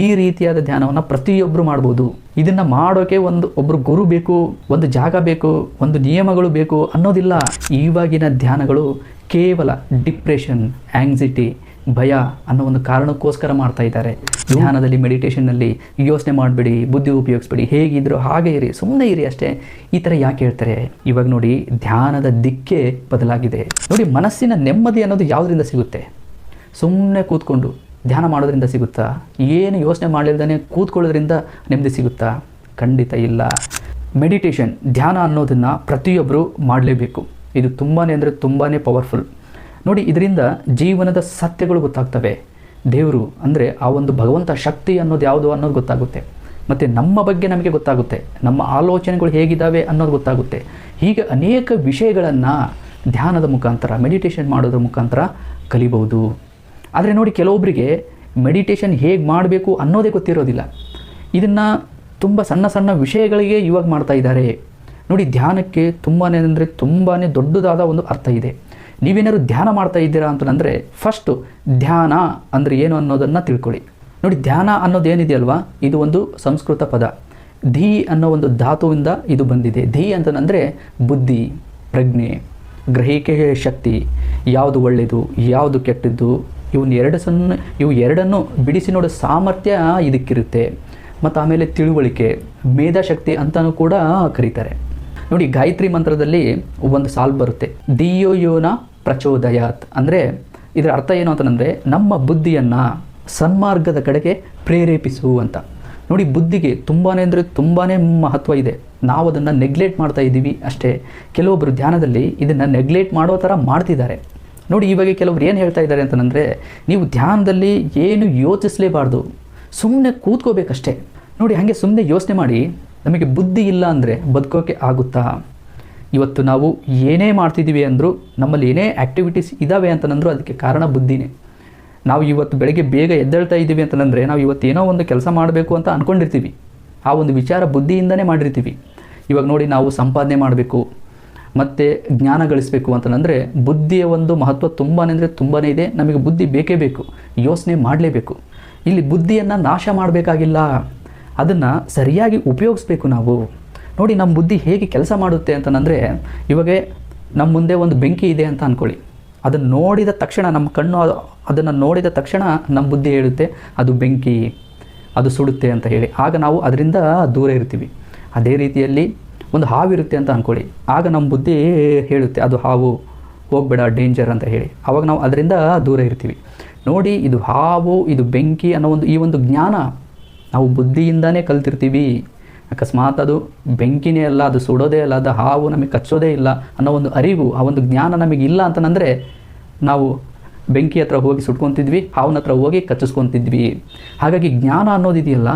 ಈ ರೀತಿಯಾದ ಧ್ಯಾನವನ್ನು ಪ್ರತಿಯೊಬ್ಬರು ಮಾಡ್ಬೋದು. ಇದನ್ನು ಮಾಡೋಕೆ ಒಬ್ಬರು ಗುರು ಬೇಕು, ಒಂದು ಜಾಗ ಬೇಕು, ಒಂದು ನಿಯಮಗಳು ಬೇಕು ಅನ್ನೋದಿಲ್ಲ. ಇವಾಗಿನ ಧ್ಯಾನಗಳು ಕೇವಲ ಡಿಪ್ರೆಷನ್, ಆಂಗ್ಸೈಟಿ, ಭಯ ಅನ್ನೋ ಒಂದು ಕಾರಣಕ್ಕೋಸ್ಕರ ಮಾಡ್ತಾ ಇದ್ದಾರೆ. ಧ್ಯಾನದಲ್ಲಿ, ಮೆಡಿಟೇಷನ್ನಲ್ಲಿ ಯೋಚನೆ ಮಾಡಬೇಡಿ, ಬುದ್ಧಿ ಉಪಯೋಗಿಸ್ಬೇಡಿ, ಹೇಗಿದ್ರು ಹಾಗೆ ಇರಿ, ಸುಮ್ಮನೆ ಇರಿ ಅಷ್ಟೇ, ಈ ಥರ ಯಾಕೆ ಹೇಳ್ತಾರೆ? ಇವಾಗ ನೋಡಿ, ಧ್ಯಾನದ ದಿಕ್ಕೇ ಬದಲಾಗಿದೆ. ನೋಡಿ, ಮನಸ್ಸಿನ ನೆಮ್ಮದಿ ಅನ್ನೋದು ಯಾವುದರಿಂದ ಸಿಗುತ್ತೆ? ಸುಮ್ಮನೆ ಕೂತ್ಕೊಂಡು ಧ್ಯಾನ ಮಾಡೋದ್ರಿಂದ ಸಿಗುತ್ತಾ? ಏನು ಯೋಚನೆ ಮಾಡಿಲ್ದೇ ಕೂತ್ಕೊಳ್ಳೋದ್ರಿಂದ ನೆಮ್ಮದಿ ಸಿಗುತ್ತಾ? ಖಂಡಿತ ಇಲ್ಲ. ಮೆಡಿಟೇಷನ್, ಧ್ಯಾನ ಅನ್ನೋದನ್ನು ಪ್ರತಿಯೊಬ್ಬರು ಮಾಡಲೇಬೇಕು. ಇದು ತುಂಬಾ ಅಂದರೆ ತುಂಬಾ ಪವರ್ಫುಲ್. ನೋಡಿ, ಇದರಿಂದ ಜೀವನದ ಸತ್ಯಗಳು ಗೊತ್ತಾಗ್ತವೆ. ದೇವರು ಅಂದರೆ ಆ ಒಂದು ಭಗವಂತ ಶಕ್ತಿ ಅನ್ನೋದು ಯಾವುದು ಅನ್ನೋದು ಗೊತ್ತಾಗುತ್ತೆ. ಮತ್ತು ನಮ್ಮ ಬಗ್ಗೆ ನಮಗೆ ಗೊತ್ತಾಗುತ್ತೆ, ನಮ್ಮ ಆಲೋಚನೆಗಳು ಹೇಗಿದ್ದಾವೆ ಅನ್ನೋದು ಗೊತ್ತಾಗುತ್ತೆ. ಹೀಗೆ ಅನೇಕ ವಿಷಯಗಳನ್ನು ಧ್ಯಾನದ ಮುಖಾಂತರ, ಮೆಡಿಟೇಷನ್ ಮಾಡೋದ್ರ ಮುಖಾಂತರ ಕಲಿಬಹುದು. ಆದರೆ ನೋಡಿ, ಕೆಲವೊಬ್ಬರಿಗೆ ಮೆಡಿಟೇಷನ್ ಹೇಗೆ ಮಾಡಬೇಕು ಅನ್ನೋದೇ ಗೊತ್ತಿರೋದಿಲ್ಲ. ಇದನ್ನು ತುಂಬ ಸಣ್ಣ ಸಣ್ಣ ವಿಷಯಗಳಿಗೆ ಇವಾಗ ಮಾಡ್ತಾ ಇದ್ದಾರೆ. ನೋಡಿ, ಧ್ಯಾನಕ್ಕೆ ತುಂಬಾ ಅಂದರೆ ತುಂಬಾ ದೊಡ್ಡದಾದ ಒಂದು ಅರ್ಥ ಇದೆ. ನೀವೇನಾದ್ರು ಧ್ಯಾನ ಮಾಡ್ತಾ ಇದ್ದೀರಾ ಅಂತಂದರೆ ಫಸ್ಟು ಧ್ಯಾನ ಅಂದರೆ ಏನು ಅನ್ನೋದನ್ನು ತಿಳ್ಕೊಳ್ಳಿ. ನೋಡಿ, ಧ್ಯಾನ ಅನ್ನೋದು ಏನಿದೆಯಲ್ವಾ, ಇದು ಒಂದು ಸಂಸ್ಕೃತ ಪದ. ಧೀ ಅನ್ನೋ ಒಂದು ಧಾತುವಿಂದ ಇದು ಬಂದಿದೆ. ಧೀ ಅಂತಂದರೆ ಬುದ್ಧಿ, ಪ್ರಜ್ಞೆ, ಗ್ರಹಿಕೆ ಶಕ್ತಿ, ಯಾವುದು ಒಳ್ಳೆಯದು, ಯಾವುದು ಕೆಟ್ಟದ್ದು, ಇವು ಎರಡನ್ನು ಬಿಡಿಸಿ ನೋಡೋ ಸಾಮರ್ಥ್ಯ ಇದಕ್ಕಿರುತ್ತೆ. ಮತ್ತು ಆಮೇಲೆ ತಿಳುವಳಿಕೆ, ಮೇಧಾಶಕ್ತಿ ಅಂತಲೂ ಕೂಡ ಕರೀತಾರೆ. ನೋಡಿ, ಗಾಯತ್ರಿ ಮಂತ್ರದಲ್ಲಿ ಒಂದು ಸಾಲು ಬರುತ್ತೆ, ಧಿಯೋ ಯೋನ ಪ್ರಚೋದಯಾತ್. ಅಂದರೆ ಇದರ ಅರ್ಥ ಏನು ಅಂತಂದರೆ, ನಮ್ಮ ಬುದ್ಧಿಯನ್ನು ಸನ್ಮಾರ್ಗದ ಕಡೆಗೆ ಪ್ರೇರೇಪಿಸು ಅಂತ. ನೋಡಿ, ಬುದ್ಧಿಗೆ ತುಂಬಾ ಅಂದರೆ ತುಂಬಾ ಮಹತ್ವ ಇದೆ. ನಾವು ಅದನ್ನು ನೆಗ್ಲೆಕ್ಟ್ ಮಾಡ್ತಾ ಇದ್ದೀವಿ ಅಷ್ಟೇ. ಕೆಲವೊಬ್ಬರು ಧ್ಯಾನದಲ್ಲಿ ಇದನ್ನು ನೆಗ್ಲೆಕ್ಟ್ ಮಾಡೋ ಥರ ಮಾಡ್ತಿದ್ದಾರೆ. ನೋಡಿ, ಇವಾಗ ಕೆಲವ್ರು ಏನು ಹೇಳ್ತಾ ಇದ್ದಾರೆ ಅಂತಂದರೆ, ನೀವು ಧ್ಯಾನದಲ್ಲಿ ಏನು ಯೋಚಿಸಲೇಬಾರ್ದು, ಸುಮ್ಮನೆ ಕೂತ್ಕೋಬೇಕಷ್ಟೇ. ನೋಡಿ, ಹಾಗೆ ಸುಮ್ಮನೆ ಯೋಚನೆ ಮಾಡಿ, ನಮಗೆ ಬುದ್ಧಿ ಇಲ್ಲ ಅಂದರೆ ಬದುಕೋಕೆ ಆಗುತ್ತಾ? ಇವತ್ತು ನಾವು ಏನೇ ಮಾಡ್ತಿದ್ದೀವಿ ಅಂದರೂ, ನಮ್ಮಲ್ಲಿ ಏನೇ ಆ್ಯಕ್ಟಿವಿಟೀಸ್ ಇದ್ದಾವೆ ಅಂತಂದರೂ ಅದಕ್ಕೆ ಕಾರಣ ಬುದ್ಧಿನೇ. ನಾವು ಇವತ್ತು ಬೆಳಗ್ಗೆ ಬೇಗ ಎದ್ದೇಳ್ತಾ ಇದ್ದೀವಿ ಅಂತಂದರೆ ನಾವು ಇವತ್ತೇನೋ ಒಂದು ಕೆಲಸ ಮಾಡಬೇಕು ಅಂತ ಅಂದ್ಕೊಂಡಿರ್ತೀವಿ. ಆ ಒಂದು ವಿಚಾರ ಬುದ್ಧಿಯಿಂದನೇ ಮಾಡಿರ್ತೀವಿ. ಇವಾಗ ನೋಡಿ, ನಾವು ಸಂಪಾದನೆ ಮಾಡಬೇಕು ಮತ್ತು ಜ್ಞಾನ ಗಳಿಸಬೇಕು ಅಂತಂದರೆ ಬುದ್ಧಿಯ ಒಂದು ಮಹತ್ವ ತುಂಬಾ ಅಂದರೆ ತುಂಬಾ ಇದೆ. ನಮಗೆ ಬುದ್ಧಿ ಬೇಕೇ ಬೇಕು, ಯೋಚನೆ ಮಾಡಲೇಬೇಕು. ಇಲ್ಲಿ ಬುದ್ಧಿಯನ್ನು ನಾಶ ಮಾಡಬೇಕಾಗಿಲ್ಲ, ಅದನ್ನು ಸರಿಯಾಗಿ ಉಪಯೋಗಿಸ್ಬೇಕು ನಾವು. ನೋಡಿ, ನಮ್ಮ ಬುದ್ಧಿ ಹೇಗೆ ಕೆಲಸ ಮಾಡುತ್ತೆ ಅಂತಂದರೆ, ಇವಾಗ ನಮ್ಮ ಮುಂದೆ ಒಂದು ಬೆಂಕಿ ಇದೆ ಅಂತ ಅಂದ್ಕೊಳ್ಳಿ. ಅದನ್ನು ನೋಡಿದ ತಕ್ಷಣ, ನಮ್ಮ ಕಣ್ಣು ಅದನ್ನು ನೋಡಿದ ತಕ್ಷಣ ನಮ್ಮ ಬುದ್ಧಿ ಹೇಳುತ್ತೆ ಅದು ಬೆಂಕಿ, ಅದು ಸುಡುತ್ತೆ ಅಂತ ಹೇಳಿ. ಆಗ ನಾವು ಅದರಿಂದ ದೂರ ಇರ್ತೀವಿ. ಅದೇ ರೀತಿಯಲ್ಲಿ ಒಂದು ಹಾವಿರುತ್ತೆ ಅಂತ ಅಂದ್ಕೊಳ್ಳಿ, ಆಗ ನಮ್ಮ ಬುದ್ಧಿ ಹೇಳುತ್ತೆ ಅದು ಹಾವು, ಹೋಗಬೇಡ, ಡೇಂಜರ್ ಅಂತ ಹೇಳಿ. ಆವಾಗ ನಾವು ಅದರಿಂದ ದೂರ ಇರ್ತೀವಿ. ನೋಡಿ, ಇದು ಹಾವು, ಇದು ಬೆಂಕಿ ಅನ್ನೋ ಈ ಒಂದು ಜ್ಞಾನ ನಾವು ಬುದ್ಧಿಯಿಂದನೇ ಕಲ್ತಿರ್ತೀವಿ. ಅಕಸ್ಮಾತ್ ಅದು ಬೆಂಕಿನೇ ಅಲ್ಲ, ಅದು ಸುಡೋದೇ ಅಲ್ಲ, ಅದು ಹಾವು ನಮಗೆ ಕಚ್ಚೋದೇ ಇಲ್ಲ ಅನ್ನೋ ಒಂದು ಅರಿವು, ಆ ಒಂದು ಜ್ಞಾನ ನಮಗಿಲ್ಲ ಅಂತಂದರೆ ನಾವು ಬೆಂಕಿ ಹತ್ರ ಹೋಗಿ ಸುಟ್ಕೊತಿದ್ವಿ, ಹಾವಿನ ಹತ್ರ ಹೋಗಿ ಕಚ್ಚಿಸ್ಕೊತಿದ್ವಿ. ಹಾಗಾಗಿ ಜ್ಞಾನ ಅನ್ನೋದಿದೆಯಲ್ಲ,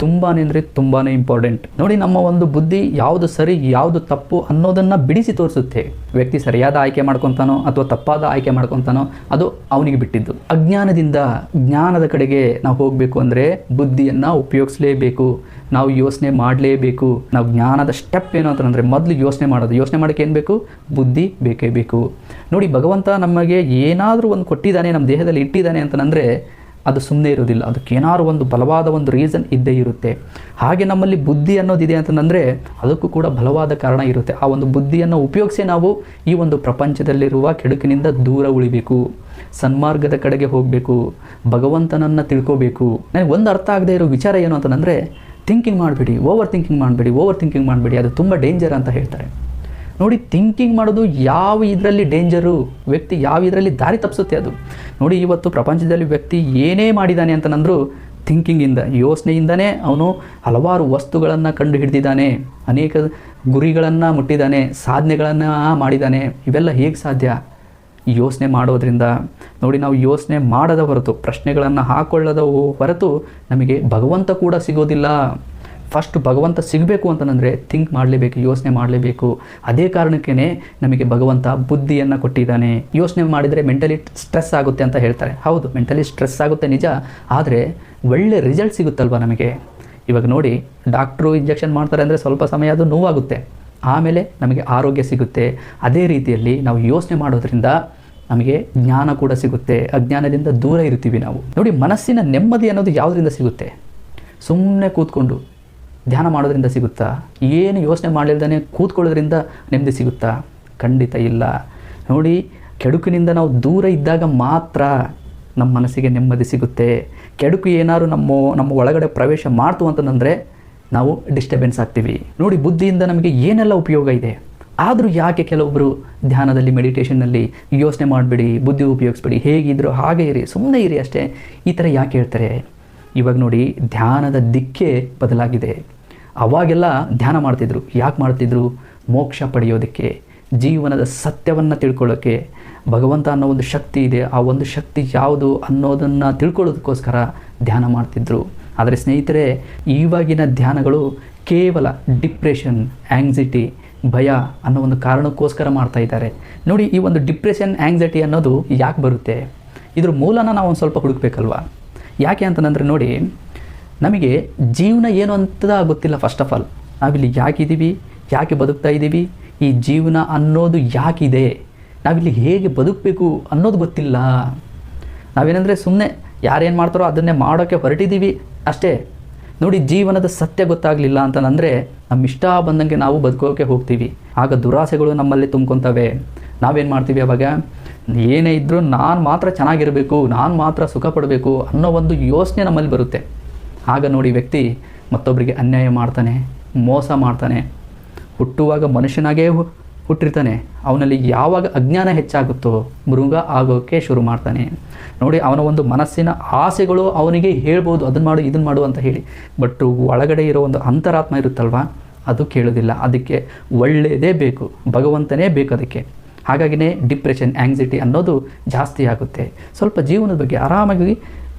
ತುಂಬಾ ಅಂದರೆ ತುಂಬಾ ಇಂಪಾರ್ಟೆಂಟ್. ನೋಡಿ, ನಮ್ಮ ಒಂದು ಬುದ್ಧಿ ಯಾವುದು ಸರಿ ಯಾವುದು ತಪ್ಪು ಅನ್ನೋದನ್ನು ಬಿಡಿಸಿ ತೋರಿಸುತ್ತೆ. ವ್ಯಕ್ತಿ ಸರಿಯಾದ ಆಯ್ಕೆ ಮಾಡ್ಕೊತಾನೋ ಅಥವಾ ತಪ್ಪಾದ ಆಯ್ಕೆ ಮಾಡ್ಕೊತಾನೋ ಅದು ಅವನಿಗೆ ಬಿಟ್ಟಿದ್ದು. ಅಜ್ಞಾನದಿಂದ ಜ್ಞಾನದ ಕಡೆಗೆ ನಾವು ಹೋಗಬೇಕು ಅಂದರೆ ಬುದ್ಧಿಯನ್ನು ಉಪಯೋಗಿಸಲೇಬೇಕು, ನಾವು ಯೋಚನೆ ಮಾಡಲೇಬೇಕು. ನಾವು ಜ್ಞಾನದ ಸ್ಟೆಪ್ ಏನು ಅಂತಂದರೆ ಮೊದಲು ಯೋಚನೆ ಮಾಡೋದು. ಯೋಚನೆ ಮಾಡೋಕ್ಕೆ ಏನು ಬೇಕು? ಬುದ್ಧಿ ಬೇಕೇ ಬೇಕು. ನೋಡಿ, ಭಗವಂತ ನಮಗೆ ಏನಾದರೂ ಒಂದು ಕೊಟ್ಟಿದ್ದಾನೆ, ನಮ್ಮ ದೇಹದಲ್ಲಿ ಇಟ್ಟಿದ್ದಾನೆ ಅಂತಂದರೆ ಅದು ಸುಮ್ಮನೆ ಇರೋದಿಲ್ಲ, ಅದಕ್ಕೇನಾದ್ರು ಒಂದು ಬಲವಾದ ಒಂದು ರೀಸನ್ ಇದ್ದೇ ಇರುತ್ತೆ. ಹಾಗೆ ನಮ್ಮಲ್ಲಿ ಬುದ್ಧಿ ಅನ್ನೋದಿದೆ ಅಂತಂದರೆ ಅದಕ್ಕೂ ಕೂಡ ಬಲವಾದ ಕಾರಣ ಇರುತ್ತೆ. ಆ ಒಂದು ಬುದ್ಧಿಯನ್ನು ಉಪಯೋಗಿಸಿ ನಾವು ಈ ಒಂದು ಪ್ರಪಂಚದಲ್ಲಿರುವ ಕೆಡುಕಿನಿಂದ ದೂರ ಉಳಿಬೇಕು, ಸನ್ಮಾರ್ಗದ ಕಡೆಗೆ ಹೋಗಬೇಕು, ಭಗವಂತನನ್ನು ತಿಳ್ಕೋಬೇಕು. ನನಗೆ ಒಂದು ಅರ್ಥ ಆಗದೆ ಇರೋ ವಿಚಾರ ಏನು ಅಂತಂದರೆ, ಥಿಂಕಿಂಗ್ ಮಾಡಬೇಡಿ, ಓವರ್ ಥಿಂಕಿಂಗ್ ಮಾಡಬೇಡಿ, ಅದು ತುಂಬ ಡೇಂಜರ್ ಅಂತ ಹೇಳ್ತಾರೆ. ನೋಡಿ, ಥಿಂಕಿಂಗ್ ಮಾಡೋದು ಯಾವ ಇದರಲ್ಲಿ ಡೇಂಜರು, ವ್ಯಕ್ತಿ ಯಾವ ಇದರಲ್ಲಿ ದಾರಿ ತಪ್ಪಿಸುತ್ತೆ ಅದು. ನೋಡಿ, ಇವತ್ತು ಪ್ರಪಂಚದಲ್ಲಿ ವ್ಯಕ್ತಿ ಏನೇ ಮಾಡಿದ್ದಾನೆ ಅಂತಂದರೂ ಥಿಂಕಿಂಗಿಂದ, ಯೋಚನೆಯಿಂದನೇ ಅವನು ಹಲವಾರು ವಸ್ತುಗಳನ್ನು ಕಂಡು ಹಿಡಿದಿದ್ದಾನೆ, ಅನೇಕ ಗುರಿಗಳನ್ನು ಮುಟ್ಟಿದ್ದಾನೆ, ಸಾಧನೆಗಳನ್ನು ಮಾಡಿದ್ದಾನೆ. ಇವೆಲ್ಲ ಹೇಗೆ ಸಾಧ್ಯ? ಯೋಚನೆ ಮಾಡೋದ್ರಿಂದ. ನೋಡಿ, ನಾವು ಯೋಚನೆ ಮಾಡದ ಹೊರತು, ಪ್ರಶ್ನೆಗಳನ್ನು ಹಾಕೊಳ್ಳದ ಹೊರತು ನಮಗೆ ಭಗವಂತ ಕೂಡ ಸಿಗೋದಿಲ್ಲ. ಫಸ್ಟ್ ಭಗವಂತ ಸಿಗಬೇಕು ಅಂತಂದರೆ ಥಿಂಕ್ ಮಾಡಲೇಬೇಕು, ಯೋಚನೆ ಮಾಡಲೇಬೇಕು. ಅದೇ ಕಾರಣಕ್ಕೇ ನಮಗೆ ಭಗವಂತ ಬುದ್ಧಿಯನ್ನು ಕೊಟ್ಟಿದ್ದಾನೆ. ಯೋಚನೆ ಮಾಡಿದರೆ ಮೆಂಟಲಿ ಸ್ಟ್ರೆಸ್ ಆಗುತ್ತೆ ಅಂತ ಹೇಳ್ತಾರೆ. ಹೌದು, ಮೆಂಟಲಿ ಸ್ಟ್ರೆಸ್ ಆಗುತ್ತೆ ನಿಜ, ಆದರೆ ಒಳ್ಳೆ ರಿಸಲ್ಟ್ ಸಿಗುತ್ತಲ್ವ ನಮಗೆ. ಇವಾಗ ನೋಡಿ, ಡಾಕ್ಟ್ರು ಇಂಜೆಕ್ಷನ್ ಮಾಡ್ತಾರೆ ಅಂದರೆ ಸ್ವಲ್ಪ ಸಮಯ ಅದು ನೋವಾಗುತ್ತೆ, ಆಮೇಲೆ ನಮಗೆ ಆರೋಗ್ಯ ಸಿಗುತ್ತೆ. ಅದೇ ರೀತಿಯಲ್ಲಿ ನಾವು ಯೋಚನೆ ಮಾಡೋದ್ರಿಂದ ನಮಗೆ ಜ್ಞಾನ ಕೂಡ ಸಿಗುತ್ತೆ. ಅಜ್ಞಾನದಿಂದ ದೂರ ಇರ್ತೀವಿ ನಾವು. ನೋಡಿ, ಮನಸ್ಸಿನ ನೆಮ್ಮದಿ ಅನ್ನೋದು ಯಾವುದರಿಂದ ಸಿಗುತ್ತೆ? ಸುಮ್ಮನೆ ಕೂತ್ಕೊಂಡು ಧ್ಯಾನ ಮಾಡೋದ್ರಿಂದ ಸಿಗುತ್ತಾ? ಏನು ಯೋಚನೆ ಮಾಡಿಲ್ದೇ ಕೂತ್ಕೊಳ್ಳೋದ್ರಿಂದ ನೆಮ್ಮದಿ ಸಿಗುತ್ತಾ? ಖಂಡಿತ ಇಲ್ಲ. ನೋಡಿ, ಕೆಡುಕಿನಿಂದ ನಾವು ದೂರ ಇದ್ದಾಗ ಮಾತ್ರ ನಮ್ಮ ಮನಸ್ಸಿಗೆ ನೆಮ್ಮದಿ ಸಿಗುತ್ತೆ. ಕೆಡುಕು ಏನಾದ್ರು ನಮ್ಮ ಒಳಗಡೆ ಪ್ರವೇಶ ಮಾಡ್ತು ಅಂತಂದರೆ ನಾವು ಡಿಸ್ಟರ್ಬೆನ್ಸ್ ಆಗ್ತೀವಿ. ನೋಡಿ, ಬುದ್ಧಿಯಿಂದ ನಮಗೆ ಏನೆಲ್ಲ ಉಪಯೋಗ ಇದೆ. ಆದರೂ ಯಾಕೆ ಕೆಲವೊಬ್ಬರು ಧ್ಯಾನದಲ್ಲಿ, ಮೆಡಿಟೇಷನ್ನಲ್ಲಿ ಯೋಚನೆ ಮಾಡಿಬಿಡಿ, ಬುದ್ಧಿ ಉಪಯೋಗಿಸ್ಬಿಡಿ, ಹೇಗಿದ್ರು ಹಾಗೆ ಇರಿ, ಸುಮ್ಮನೆ ಇರಿ ಅಷ್ಟೇ, ಈ ಥರ ಯಾಕೆ ಹೇಳ್ತಾರೆ? ಇವಾಗ ನೋಡಿ, ಧ್ಯಾನದ ದಿಕ್ಕೇ ಬದಲಾಗಿದೆ. ಅವಾಗೆಲ್ಲ ಧ್ಯಾನ ಮಾಡ್ತಿದ್ರು. ಯಾಕೆ ಮಾಡ್ತಿದ್ರು? ಮೋಕ್ಷ ಪಡೆಯೋದಕ್ಕೆ, ಜೀವನದ ಸತ್ಯವನ್ನು ತಿಳ್ಕೊಳ್ಳೋಕ್ಕೆ. ಭಗವಂತ ಅನ್ನೋ ಒಂದು ಶಕ್ತಿ ಇದೆ, ಆ ಒಂದು ಶಕ್ತಿ ಯಾವುದು ಅನ್ನೋದನ್ನು ತಿಳ್ಕೊಳ್ಳೋದಕ್ಕೋಸ್ಕರ ಧ್ಯಾನ ಮಾಡ್ತಿದ್ರು. ಆದರೆ ಸ್ನೇಹಿತರೆ, ಇವಾಗಿನ ಧ್ಯಾನಗಳು ಕೇವಲ ಡಿಪ್ರೆಷನ್, ಆ್ಯಂಗ್ಸೈಟಿ, ಭಯ ಅನ್ನೋ ಒಂದು ಕಾರಣಕ್ಕೋಸ್ಕರ ಮಾಡ್ತಾ ಇದ್ದಾರೆ. ನೋಡಿ, ಈ ಒಂದು ಡಿಪ್ರೆಷನ್, ಆ್ಯಂಗ್ಸೈಟಿ ಅನ್ನೋದು ಯಾಕೆ ಬರುತ್ತೆ? ಇದ್ರ ಮೂಲನ ನಾವು ಒಂದು ಸ್ವಲ್ಪ ಹುಡುಕ್ಬೇಕಲ್ವ? ಯಾಕೆ ಅಂತಂದರೆ ನೋಡಿ, ನಮಗೆ ಜೀವನ ಏನು ಅಂತ ಗೊತ್ತಿಲ್ಲ. ಫಸ್ಟ್ ಆಫ್ ಆಲ್ ನಾವಿಲ್ಲಿ ಯಾಕಿದ್ದೀವಿ, ಯಾಕೆ ಬದುಕ್ತಾ ಇದ್ದೀವಿ, ಈ ಜೀವನ ಅನ್ನೋದು ಯಾಕಿದೆ, ನಾವಿಲ್ಲಿ ಹೇಗೆ ಬದುಕಬೇಕು ಅನ್ನೋದು ಗೊತ್ತಿಲ್ಲ. ನಾವೇನೆಂದರೆ ಸುಮ್ಮನೆ ಯಾರೇನು ಮಾಡ್ತಾರೋ ಅದನ್ನೇ ಮಾಡೋಕ್ಕೆ ಹೊರಟಿದ್ದೀವಿ ಅಷ್ಟೇ. ನೋಡಿ, ಜೀವನದ ಸತ್ಯ ಗೊತ್ತಾಗಲಿಲ್ಲ ಅಂತಂದರೆ ನಮ್ಮ ಇಷ್ಟ ಬಂದಂಗೆ ನಾವು ಬದುಕೋಕ್ಕೆ ಹೋಗ್ತೀವಿ. ಆಗ ದುರಾಸೆಗಳು ನಮ್ಮಲ್ಲಿ ತುಂಬ್ಕೊತವೆ. ನಾವೇನು ಮಾಡ್ತೀವಿ? ಅವಾಗ ಏನೇ ಇದ್ದರೂ ನಾನು ಮಾತ್ರ ಚೆನ್ನಾಗಿರಬೇಕು, ನಾನು ಮಾತ್ರ ಸುಖ ಪಡಬೇಕು ಅನ್ನೋ ಒಂದು ಯೋಚನೆ ನಮ್ಮಲ್ಲಿ ಬರುತ್ತೆ. ಆಗ ನೋಡಿ, ವ್ಯಕ್ತಿ ಮತ್ತೊಬ್ಬರಿಗೆ ಅನ್ಯಾಯ ಮಾಡ್ತಾನೆ, ಮೋಸ ಮಾಡ್ತಾನೆ. ಹುಟ್ಟುವಾಗ ಮನುಷ್ಯನಾಗೇ ಹುಟ್ಟಿರ್ತಾನೆ, ಅವನಲ್ಲಿ ಯಾವಾಗ ಅಜ್ಞಾನ ಹೆಚ್ಚಾಗುತ್ತೋ ಮೃಗ ಆಗೋಕ್ಕೆ ಶುರು ಮಾಡ್ತಾನೆ. ನೋಡಿ, ಅವನ ಒಂದು ಮನಸ್ಸಿನ ಆಸೆಗಳು ಅವನಿಗೆ ಹೇಳ್ಬೋದು, ಅದನ್ನು ಮಾಡು ಇದನ್ನು ಮಾಡು ಅಂತ ಹೇಳಿ. ಬಟ್ ಒಳಗಡೆ ಇರೋ ಒಂದು ಅಂತರಾತ್ಮ ಇರುತ್ತಲ್ವ, ಅದು ಕೇಳೋದಿಲ್ಲ. ಅದಕ್ಕೆ ಒಳ್ಳೆಯದೇ ಬೇಕು, ಭಗವಂತನೇ ಬೇಕು ಅದಕ್ಕೆ. ಹಾಗಾಗಿನೇ ಡಿಪ್ರೆಷನ್, ಆ್ಯಂಗ್ಸೈಟಿ ಅನ್ನೋದು ಜಾಸ್ತಿ ಆಗುತ್ತೆ. ಸ್ವಲ್ಪ ಜೀವನದ ಬಗ್ಗೆ ಆರಾಮಾಗಿ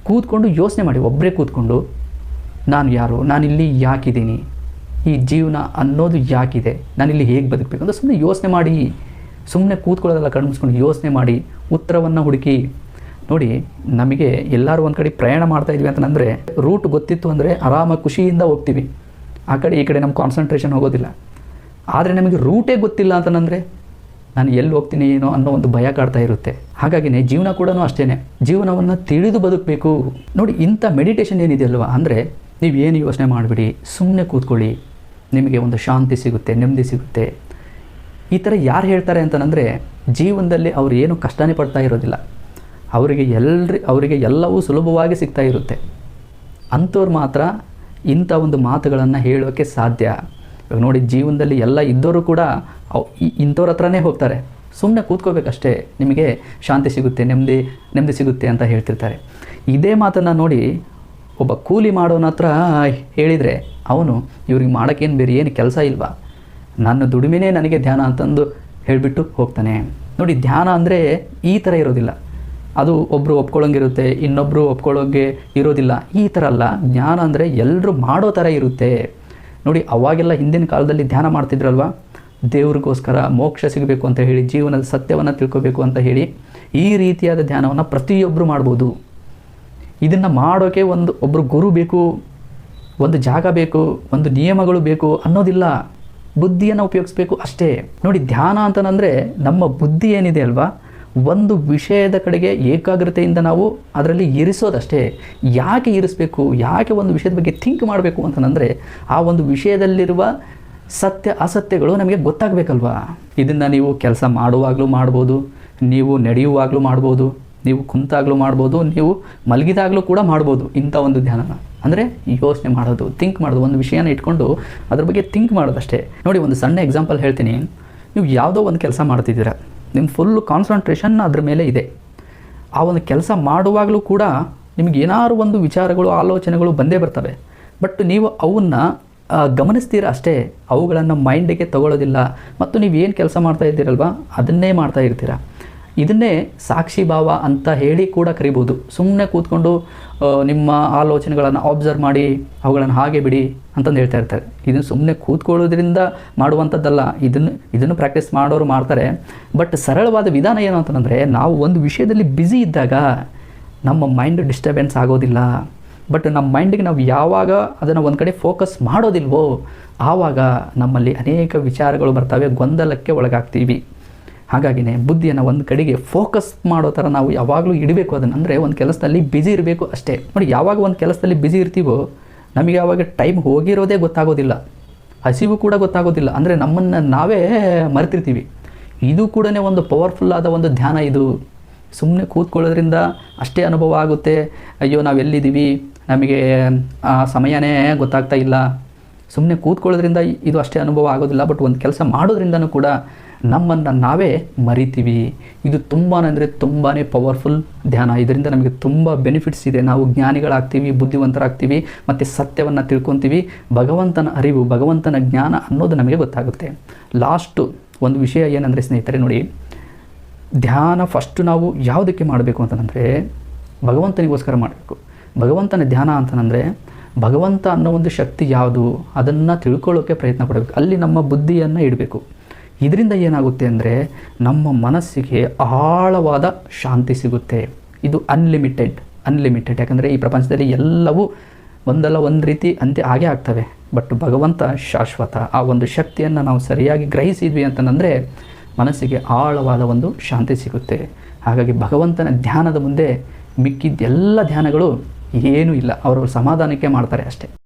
ಕೂತ್ಕೊಂಡು ಯೋಚನೆ ಮಾಡಿ, ಒಬ್ಬರೇ ಕೂತ್ಕೊಂಡು ನಾನು ಯಾರು, ನಾನಿಲ್ಲಿ ಯಾಕಿದ್ದೀನಿ, ಈ ಜೀವನ ಅನ್ನೋದು ಯಾಕಿದೆ, ನಾನಿಲ್ಲಿ ಹೇಗೆ ಬದುಕಬೇಕು ಅಂತ ಸುಮ್ಮನೆ ಯೋಚನೆ ಮಾಡಿ. ಸುಮ್ಮನೆ ಕೂತ್ಕೊಳ್ಳೋದೆಲ್ಲ ಕಣ್ಣು ಮುಚ್ಕೊಂಡು ಯೋಚನೆ ಮಾಡಿ, ಉತ್ತರವನ್ನು ಹುಡುಕಿ. ನೋಡಿ, ನಮಗೆ ಎಲ್ಲರೂ ಒಂದು ಕಡೆ ಪ್ರಯಾಣ ಮಾಡ್ತಾ ಇದ್ವಿ ಅಂತಂದರೆ ರೂಟ್ ಗೊತ್ತಿತ್ತು ಅಂದರೆ ಆರಾಮಾಗಿ ಖುಷಿಯಿಂದ ಹೋಗ್ತೀವಿ. ಆ ಕಡೆ ಈ ಕಡೆ ನಮ್ಮ ಕಾನ್ಸಂಟ್ರೇಷನ್ ಹೋಗೋದಿಲ್ಲ. ಆದರೆ ನಮಗೆ ರೂಟೇ ಗೊತ್ತಿಲ್ಲ ಅಂತಂದರೆ ನಾನು ಎಲ್ಲಿ ಹೋಗ್ತೀನಿ ಏನೋ ಅನ್ನೋ ಒಂದು ಭಯ ಕಾಡ್ತಾ ಇರುತ್ತೆ. ಹಾಗಾಗಿನೇ ಜೀವನ ಕೂಡ ಅಷ್ಟೇ, ಜೀವನವನ್ನು ತಿಳಿದು ಬದುಕಬೇಕು. ನೋಡಿ, ಇಂಥ ಮೆಡಿಟೇಷನ್ ಏನಿದೆಯಲ್ವ, ಅಂದರೆ ನೀವೇನು ಯೋಚನೆ ಮಾಡಿಬಿಡಿ, ಸುಮ್ಮನೆ ಕೂತ್ಕೊಳ್ಳಿ, ನಿಮಗೆ ಒಂದು ಶಾಂತಿ ಸಿಗುತ್ತೆ, ನೆಮ್ಮದಿ ಸಿಗುತ್ತೆ. ಈ ಥರ ಯಾರು ಹೇಳ್ತಾರೆ ಅಂತಂದರೆ ಜೀವನದಲ್ಲಿ ಅವರು ಏನು ಕಷ್ಟನೇ ಪಡ್ತಾ ಇರೋದಿಲ್ಲ, ಅವರಿಗೆ ಎಲ್ಲವೂ ಸುಲಭವಾಗಿ ಸಿಗ್ತಾ ಇರುತ್ತೆ. ಅಂಥವ್ರು ಮಾತ್ರ ಇಂಥ ಒಂದು ಮಾತುಗಳನ್ನು ಹೇಳೋಕ್ಕೆ ಸಾಧ್ಯ. ಇವಾಗ ನೋಡಿ, ಜೀವನದಲ್ಲಿ ಎಲ್ಲ ಇದ್ದವರು ಕೂಡ ಇಂಥವ್ರ ಹತ್ರನೇ ಹೋಗ್ತಾರೆ. ಸುಮ್ಮನೆ ಕೂತ್ಕೋಬೇಕಷ್ಟೇ, ನಿಮಗೆ ಶಾಂತಿ ಸಿಗುತ್ತೆ, ನೆಮ್ಮದಿ ಸಿಗುತ್ತೆ ಅಂತ ಹೇಳ್ತಿರ್ತಾರೆ. ಇದೇ ಮಾತನ್ನು ನೋಡಿ ಒಬ್ಬ ಕೂಲಿ ಮಾಡೋನ ಹತ್ರ ಹೇಳಿದರೆ ಅವನು ಇವ್ರಿಗೆ ಮಾಡೋಕ್ಕೇನು ಬೇರೆ ಏನು ಕೆಲಸ ಇಲ್ವಾ, ನನ್ನ ದುಡಿಮೆನೇ ನನಗೆ ಧ್ಯಾನ ಅಂತಂದು ಹೇಳಿಬಿಟ್ಟು ಹೋಗ್ತಾನೆ. ನೋಡಿ, ಧ್ಯಾನ ಅಂದರೆ ಈ ಥರ ಇರೋದಿಲ್ಲ. ಅದು ಒಬ್ಬರು ಒಪ್ಕೊಳ್ಳೋಂಗಿರುತ್ತೆ, ಇನ್ನೊಬ್ಬರು ಒಪ್ಕೊಳ್ಳೋಂಗೆ ಇರೋದಿಲ್ಲ. ಈ ಥರ ಅಲ್ಲ. ಜ್ಞಾನ ಅಂದರೆ ಎಲ್ಲರೂ ಮಾಡೋ ಥರ ಇರುತ್ತೆ. ನೋಡಿ, ಅವಾಗೆಲ್ಲ ಹಿಂದಿನ ಕಾಲದಲ್ಲಿ ಧ್ಯಾನ ಮಾಡ್ತಿದ್ರಲ್ವ, ದೇವ್ರಿಗೋಸ್ಕರ ಮೋಕ್ಷ ಸಿಗಬೇಕು ಅಂತ ಹೇಳಿ, ಜೀವನದ ಸತ್ಯವನ್ನು ತಿಳ್ಕೊಬೇಕು ಅಂತ ಹೇಳಿ ಈ ರೀತಿಯಾದ ಧ್ಯಾನವನ್ನು ಪ್ರತಿಯೊಬ್ಬರು ಮಾಡ್ಬೋದು. ಇದನ್ನು ಮಾಡೋಕ್ಕೆ ಒಬ್ಬರು ಗುರು ಬೇಕು, ಒಂದು ಜಾಗ ಬೇಕು, ಒಂದು ನಿಯಮಗಳು ಬೇಕು ಅನ್ನೋದಿಲ್ಲ. ಬುದ್ಧಿಯನ್ನು ಉಪಯೋಗಿಸ್ಬೇಕು ಅಷ್ಟೇ. ನೋಡಿ, ಧ್ಯಾನ ಅಂತಂದರೆ ನಮ್ಮ ಬುದ್ಧಿ ಏನಿದೆ ಅಲ್ವಾ, ಒಂದು ವಿಷಯದ ಕಡೆಗೆ ಏಕಾಗ್ರತೆಯಿಂದ ನಾವು ಅದರಲ್ಲಿ ಇರಿಸೋದಷ್ಟೇ. ಯಾಕೆ ಇರಿಸಬೇಕು, ಯಾಕೆ ಒಂದು ವಿಷಯದ ಬಗ್ಗೆ ಥಿಂಕ್ ಮಾಡಬೇಕು ಅಂತಂದರೆ ಆ ಒಂದು ವಿಷಯದಲ್ಲಿರುವ ಸತ್ಯ ಅಸತ್ಯಗಳು ನಮಗೆ ಗೊತ್ತಾಗಬೇಕಲ್ವಾ. ಇದನ್ನು ನೀವು ಕೆಲಸ ಮಾಡುವಾಗಲೂ ಮಾಡ್ಬೋದು, ನೀವು ನಡೆಯುವಾಗಲೂ ಮಾಡ್ಬೋದು, ನೀವು ಕುಂತಾಗಲೂ ಮಾಡ್ಬೋದು, ನೀವು ಮಲಗಿದಾಗಲೂ ಕೂಡ ಮಾಡ್ಬೋದು. ಇಂಥ ಒಂದು ಧ್ಯಾನನ ಅಂದರೆ ಯೋಚನೆ ಮಾಡೋದು, ಥಿಂಕ್ ಮಾಡೋದು, ಒಂದು ವಿಷಯನ ಇಟ್ಕೊಂಡು ಅದ್ರ ಬಗ್ಗೆ ಥಿಂಕ್ ಮಾಡೋದಷ್ಟೇ. ನೋಡಿ, ಒಂದು ಸಣ್ಣ ಎಕ್ಸಾಂಪಲ್ ಹೇಳ್ತೀನಿ. ನೀವು ಯಾವುದೋ ಒಂದು ಕೆಲಸ ಮಾಡ್ತಿದ್ದೀರ, ನಿಮ್ಮ ಫುಲ್ಲು ಕಾನ್ಸಂಟ್ರೇಷನ್ ಅದ್ರ ಮೇಲೆ ಇದೆ. ಆ ಒಂದು ಕೆಲಸ ಮಾಡುವಾಗಲೂ ಕೂಡ ನಿಮಗೆ ಏನಾದ್ರು ಒಂದು ವಿಚಾರಗಳು, ಆಲೋಚನೆಗಳು ಬಂದೇ ಬರ್ತವೆ. ಬಟ್ ನೀವು ಅವನ್ನು ಗಮನಿಸ್ತೀರ ಅಷ್ಟೇ, ಅವುಗಳನ್ನು ಮೈಂಡಿಗೆ ತಗೊಳ್ಳೋದಿಲ್ಲ. ಮತ್ತು ನೀವು ಏನು ಕೆಲಸ ಮಾಡ್ತಾ ಇದ್ದೀರಲ್ವ ಅದನ್ನೇ ಮಾಡ್ತಾ ಇರ್ತೀರ. ಇದನ್ನೇ ಸಾಕ್ಷಿ ಭಾವ ಅಂತ ಹೇಳಿ ಕೂಡ ಕರಿಬೋದು. ಸುಮ್ಮನೆ ಕೂತ್ಕೊಂಡು ನಿಮ್ಮ ಆಲೋಚನೆಗಳನ್ನು ಅಬ್ಸರ್ವ್ ಮಾಡಿ ಅವುಗಳನ್ನು ಹಾಗೆ ಬಿಡಿ ಅಂತಂದು ಹೇಳ್ತಾ ಇರ್ತಾರೆ. ಇದನ್ನು ಸುಮ್ಮನೆ ಕೂತ್ಕೊಳ್ಳೋದ್ರಿಂದ ಮಾಡುವಂಥದ್ದಲ್ಲ, ಇದನ್ನು ಪ್ರಾಕ್ಟೀಸ್ ಮಾಡೋರು ಮಾಡ್ತಾರೆ. ಬಟ್ ಸರಳವಾದ ವಿಧಾನ ಏನು ಅಂತಂದರೆ, ನಾವು ಒಂದು ವಿಷಯದಲ್ಲಿ ಬ್ಯುಸಿ ಇದ್ದಾಗ ನಮ್ಮ ಮೈಂಡ್ ಡಿಸ್ಟರ್ಬೆನ್ಸ್ ಆಗೋದಿಲ್ಲ. ಬಟ್ ನಮ್ಮ ಮೈಂಡಿಗೆ ನಾವು ಯಾವಾಗ ಅದನ್ನು ಒಂದು ಕಡೆ ಫೋಕಸ್ ಮಾಡೋದಿಲ್ವೋ ಆವಾಗ ನಮ್ಮಲ್ಲಿ ಅನೇಕ ವಿಚಾರಗಳು ಬರ್ತವೆ, ಗೊಂದಲಕ್ಕೆ ಒಳಗಾಗ್ತೀವಿ. ಹಾಗಾಗಿನೇ ಬುದ್ಧಿಯನ್ನು ಒಂದು ಕಡೆಗೆ ಫೋಕಸ್ ಮಾಡೋ ಥರ ನಾವು ಯಾವಾಗಲೂ ಇಡಬೇಕು ಅದನ್ನು. ಅಂದರೆ ಒಂದು ಕೆಲಸದಲ್ಲಿ ಬ್ಯುಸಿ ಇರಬೇಕು ಅಷ್ಟೇ. ನೋಡಿ, ಯಾವಾಗ ಒಂದು ಕೆಲಸದಲ್ಲಿ ಬ್ಯುಸಿ ಇರ್ತೀವೋ ನಮಗೆ ಆವಾಗ ಟೈಮ್ ಹೋಗಿರೋದೇ ಗೊತ್ತಾಗೋದಿಲ್ಲ, ಹಸಿವು ಕೂಡ ಗೊತ್ತಾಗೋದಿಲ್ಲ. ಅಂದರೆ ನಮ್ಮನ್ನು ನಾವೇ ಮರೆತಿರ್ತೀವಿ. ಇದು ಕೂಡ ಒಂದು ಪವರ್ಫುಲ್ ಆದ ಒಂದು ಧ್ಯಾನ. ಇದು ಸುಮ್ಮನೆ ಕೂತ್ಕೊಳ್ಳೋದ್ರಿಂದ ಅಷ್ಟೇ ಅನುಭವ ಆಗುತ್ತೆ. ಅಯ್ಯೋ ನಾವು ಎಲ್ಲಿದ್ದೀವಿ, ನಮಗೆ ಆ ಸಮಯನೇ ಗೊತ್ತಾಗ್ತಾ ಇಲ್ಲ. ಸುಮ್ಮನೆ ಕೂತ್ಕೊಳ್ಳೋದ್ರಿಂದ ಇದು ಅಷ್ಟೇ ಅನುಭವ ಆಗೋದಿಲ್ಲ. ಬಟ್ ಒಂದು ಕೆಲಸ ಮಾಡೋದ್ರಿಂದನೂ ಕೂಡ ನಮ್ಮನ್ನು ನಾವೇ ಮರಿತೀವಿ. ಇದು ತುಂಬಾ ಅಂದರೆ ತುಂಬಾ ಪವರ್ಫುಲ್ ಧ್ಯಾನ. ಇದರಿಂದ ನಮಗೆ ತುಂಬ ಬೆನಿಫಿಟ್ಸ್ ಇದೆ. ನಾವು ಜ್ಞಾನಿಗಳಾಗ್ತೀವಿ, ಬುದ್ಧಿವಂತರಾಗ್ತೀವಿ, ಮತ್ತು ಸತ್ಯವನ್ನು ತಿಳ್ಕೊತೀವಿ. ಭಗವಂತನ ಅರಿವು, ಭಗವಂತನ ಜ್ಞಾನ ಅನ್ನೋದು ನಮಗೆ ಗೊತ್ತಾಗುತ್ತೆ. ಲಾಸ್ಟು ಒಂದು ವಿಷಯ ಏನಂದರೆ ಸ್ನೇಹಿತರೆ, ನೋಡಿ, ಧ್ಯಾನ ಫಸ್ಟು ನಾವು ಯಾವುದಕ್ಕೆ ಮಾಡಬೇಕು ಅಂತಂದರೆ ಭಗವಂತನಿಗೋಸ್ಕರ ಮಾಡಬೇಕು. ಭಗವಂತನ ಧ್ಯಾನ ಅಂತಂದರೆ ಭಗವಂತ ಅನ್ನೋ ಒಂದು ಶಕ್ತಿ ಯಾವುದು ಅದನ್ನು ತಿಳ್ಕೊಳ್ಳೋಕ್ಕೆ ಪ್ರಯತ್ನ ಪಡಬೇಕು. ಅಲ್ಲಿ ನಮ್ಮ ಬುದ್ಧಿಯನ್ನು ಇಡಬೇಕು. ಇದರಿಂದ ಏನಾಗುತ್ತೆ ಅಂದರೆ ನಮ್ಮ ಮನಸ್ಸಿಗೆ ಆಳವಾದ ಶಾಂತಿ ಸಿಗುತ್ತೆ. ಇದು ಅನ್ಲಿಮಿಟೆಡ್. ಯಾಕಂದರೆ ಈ ಪ್ರಪಂಚದಲ್ಲಿ ಎಲ್ಲವೂ ಒಂದಲ್ಲ ಒಂದು ರೀತಿ ಅಂತ್ಯ ಆಗೇ ಆಗ್ತವೆ. ಬಟ್ ಭಗವಂತ ಶಾಶ್ವತ. ಆ ಒಂದು ಶಕ್ತಿಯನ್ನು ನಾವು ಸರಿಯಾಗಿ ಗ್ರಹಿಸಿದ್ವಿ ಅಂತಂದರೆ ಮನಸ್ಸಿಗೆ ಆಳವಾದ ಒಂದು ಶಾಂತಿ ಸಿಗುತ್ತೆ. ಹಾಗಾಗಿ ಭಗವಂತನ ಧ್ಯಾನದ ಮುಂದೆ ಮಿಕ್ಕಿದ್ದೆಲ್ಲ ಧ್ಯಾನಗಳು ಏನೂ ಇಲ್ಲ. ಅವರು ಸಮಾಧಾನಕ್ಕೆ ಮಾಡ್ತಾರೆ ಅಷ್ಟೇ.